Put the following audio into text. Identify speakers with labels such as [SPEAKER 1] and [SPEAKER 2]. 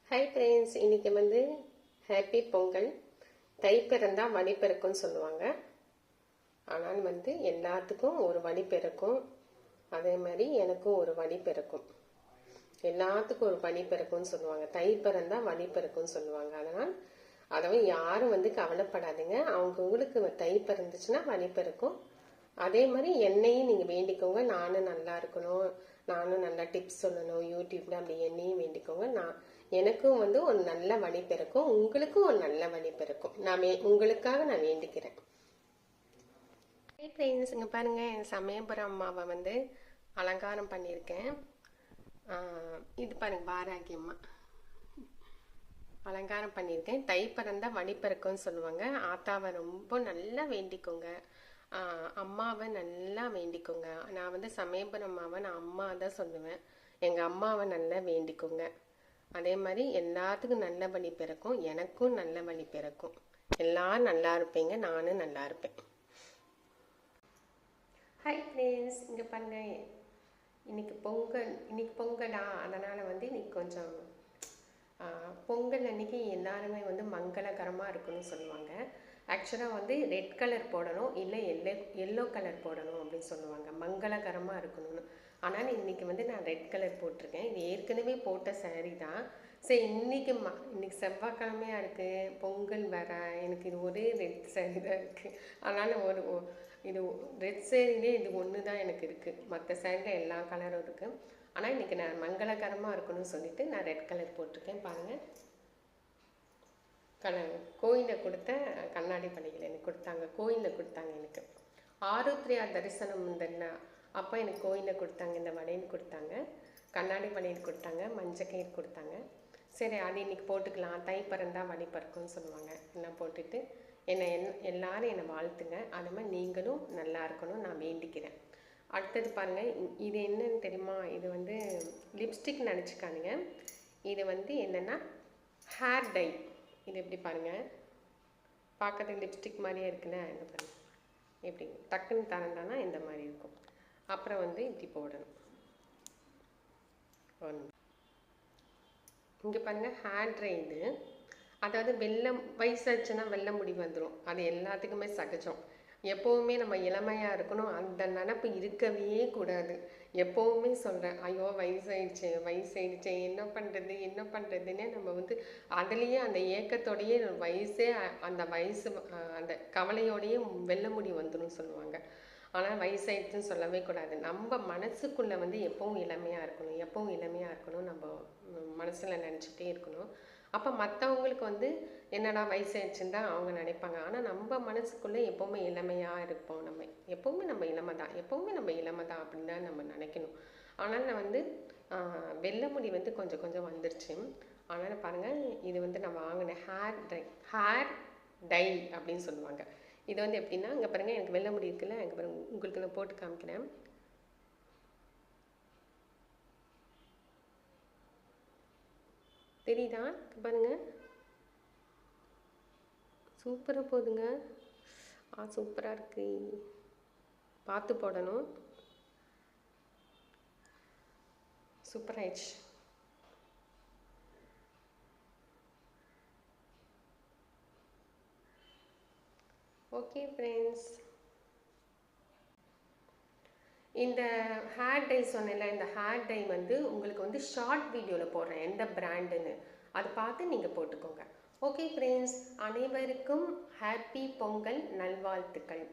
[SPEAKER 1] Hi friends, இன்னைக்கு வந்து happy Pongal. தை பிறந்தா வழி பிறக்கும்னு சொல்லுவாங்க. ஆனால் வந்து எல்லாத்துக்கும் ஒரு வழி பிறக்கும். அதே மாதிரி எனக்கும் ஒரு வழி பிறக்கும். எல்லாத்துக்கும் ஒரு வழி பிறக்கும்னு சொல்லுவாங்க. தை பிறந்தா வழி பிறக்கும்னு சொல்லுவாங்க. அதனால் அதவும் யாரும் வந்து கவலைப்படாதீங்க. உங்களுக்கு தை பிறந்துச்சுன்னா வழி பிறக்கும். அதே மாதிரி என்னையும் நீங்க வேண்டிக்கோங்க. நானும் நல்லா இருக்கணும், நானும் நல்லா டிப்ஸ் சொல்லணும் யூடியூப்ல, அப்படி என்னையும் வேண்டிக்கோங்க. எனக்கும் வந்து ஒரு நல்ல வழி பிறக்கும், உங்களுக்கும் ஒரு நல்ல வழி பிறக்கும். உங்களுக்காக நான் வேண்டிக்கிறேன். இங்க பாருங்க, என் சமயபுரம் அம்மாவை வந்து அலங்காரம் பண்ணியிருக்கேன். இது பாருங்க, பாராகி அம்மா அலங்காரம் பண்ணியிருக்கேன். தை பிறந்தா வழி பிறக்கும்னு சொல்லுவாங்க. ஆத்தாவை ரொம்ப நல்லா வேண்டிக்கோங்க, அம்மாவை நல்லா வேண்டிக்கோங்க. நான் வந்து சமயபுரம் அம்மாவை நான் அம்மா தான் சொல்லுவேன். எங்கள் அம்மாவை நல்லா வேண்டிக்கோங்க. அதே மாதிரி எல்லாத்துக்கும் நல்ல வழி பிறக்கும், எனக்கும் நல்ல வழி பிறக்கும். எல்லாரும் நல்லா இருப்பீங்க, நானும் நல்லா இருப்பேன். ஹாய் ஃப்ரெண்ட்ஸ், இங்கே பாருங்க, இன்னைக்கு பொங்கலா, அதனால் வந்து இன்னைக்கு கொஞ்சம் பொங்கல் அன்னைக்கு எல்லாருமே வந்து மங்களகரமாக இருக்குன்னு சொல்லுவாங்க. ஆக்சுவலாக வந்து ரெட் கலர் போடணும், இல்லை எல்லோ கலர் போடணும் அப்படின்னு சொல்லுவாங்க, மங்களகரமாக இருக்கணும்னு. ஆனால் இன்னைக்கு வந்து நான் ரெட் கலர் போட்டிருக்கேன். இது ஏற்கனவே போட்ட சாரீ தான். சரி, இன்னைக்கு செவ்வாய்க்கிழமையாக இருக்குது, பொங்கல் வர, எனக்கு இது ஒரே ரெட் சாரீ தான் இருக்குது. அதனால் இது ரெட் சாரிலே இது ஒன்று தான் எனக்கு இருக்குது. மற்ற சாரியில் எல்லா கலரும் இருக்குது. ஆனால் இன்றைக்கி நான் மங்களகரமாக இருக்கணும்னு சொல்லிட்டு நான் ரெட் கலர் போட்டிருக்கேன். பாருங்கள், கோயிலில் கொடுத்த கண்ணாடி பணிகள் எனக்கு கொடுத்தாங்க. கோயிலில் கொடுத்தாங்க. எனக்கு ஆருத்ரியா தரிசனம் இருந்தேன்னா அப்போ எனக்கு கோயிலில் கொடுத்தாங்க. இந்த வளையல் கொடுத்தாங்க, கண்ணாடி வளையல் கொடுத்தாங்க, மஞ்சக்கயிறு கொடுத்தாங்க. சரி, அது இன்னைக்கு போட்டுக்கலாம். தை பிறந்தா வழி பிறக்கும்னு சொல்லுவாங்க. எல்லாம் போட்டுட்டு எல்லாரும் என்னை வாழ்த்துங்க. அது மாதிரி நீங்களும் நல்லா இருக்கணும் நான் வேண்டிக்கிறேன். அடுத்தது பாருங்கள், இது என்னன்னு தெரியுமா? இது வந்து லிப்ஸ்டிக் நினச்சிக்கானுங்க. இது வந்து என்னென்னா ஹேர் டை. இது எப்படி பாருங்கள், பார்க்கறதுக்கு லிப்ஸ்டிக் மாதிரியே இருக்குல்ல. இந்த பாருங்கள், எப்படி டக்குன்னு தரந்தானா இந்த மாதிரி இருக்கும். அப்புறம் வந்து இப்படி போடணும். இங்கே பாருங்கள், ஹேர் ட்ரை. இது அதாவது வயசாச்சுன்னா வெள்ளை முடி வந்துடும். அது எல்லாத்துக்குமே சகஜம். எப்போவுமே நம்ம இளமையாக இருக்கணும், அந்த நினப்பு இருக்கவே கூடாது. எப்போவுமே சொல்கிறேன், ஐயோ வயசாயிடுச்சு என்ன பண்ணுறதுன்னே நம்ம வந்து அதுலேயே அந்த ஏக்கத்தோடையே அந்த அந்த கவலையோடையே வெள்ளை முடி வந்துடும் சொல்லுவாங்க. ஆனால் வயசாயிடுச்சுன்னு சொல்லவே கூடாது. நம்ம மனசுக்குள்ளே வந்து எப்பவும் இளமையாக இருக்கணும், நம்ம மனசில் நினச்சிட்டே இருக்கணும். அப்போ மற்றவங்களுக்கு வந்து என்னடா வயசாயிடுச்சுன்னு தான் அவங்க நினைப்பாங்க. ஆனால் நம்ம மனசுக்குள்ளே எப்போவுமே இளமையாக இருப்போம். எப்போவுமே நம்ம இளமை தான் அப்படின்னு தான் நம்ம நினைக்கணும். ஆனால் நான் வந்து வெள்ளை முடி வந்து கொஞ்சம் கொஞ்சம் வந்துருச்சு. ஆனால் பாருங்கள், இது வந்து நான் வாங்கினேன் ஹேர் டை அப்படின்னு சொல்லுவாங்க. இது வந்து எப்படின்னா, இங்கே பாருங்கள், எனக்கு வெள்ளை முடி இருக்குல்ல, இங்கே பாருங்கள், உங்களுக்கு நான் போட்டு காமிக்கிறேன். தெரியுதா? பாருங்க, சூப்பராக போகுதுங்க. சூப்பராக இருக்கு. பார்த்து போடணும். சூப்பர் ஆயிடுச்சு. ஓகே ஃப்ரெண்ட்ஸ், இந்த ஹேர் டை சொன்னேன்ல, இந்த ஹேர் டை வந்து உங்களுக்கு வந்து ஷார்ட் வீடியோவில் போடுறேன், எந்த பிராண்டுன்னு அதை பார்த்து நீங்கள் போட்டுக்கோங்க. ஓகே ஃப்ரெண்ட்ஸ், அனைவருக்கும் ஹாப்பி பொங்கல் நல்வாழ்த்துக்கள்.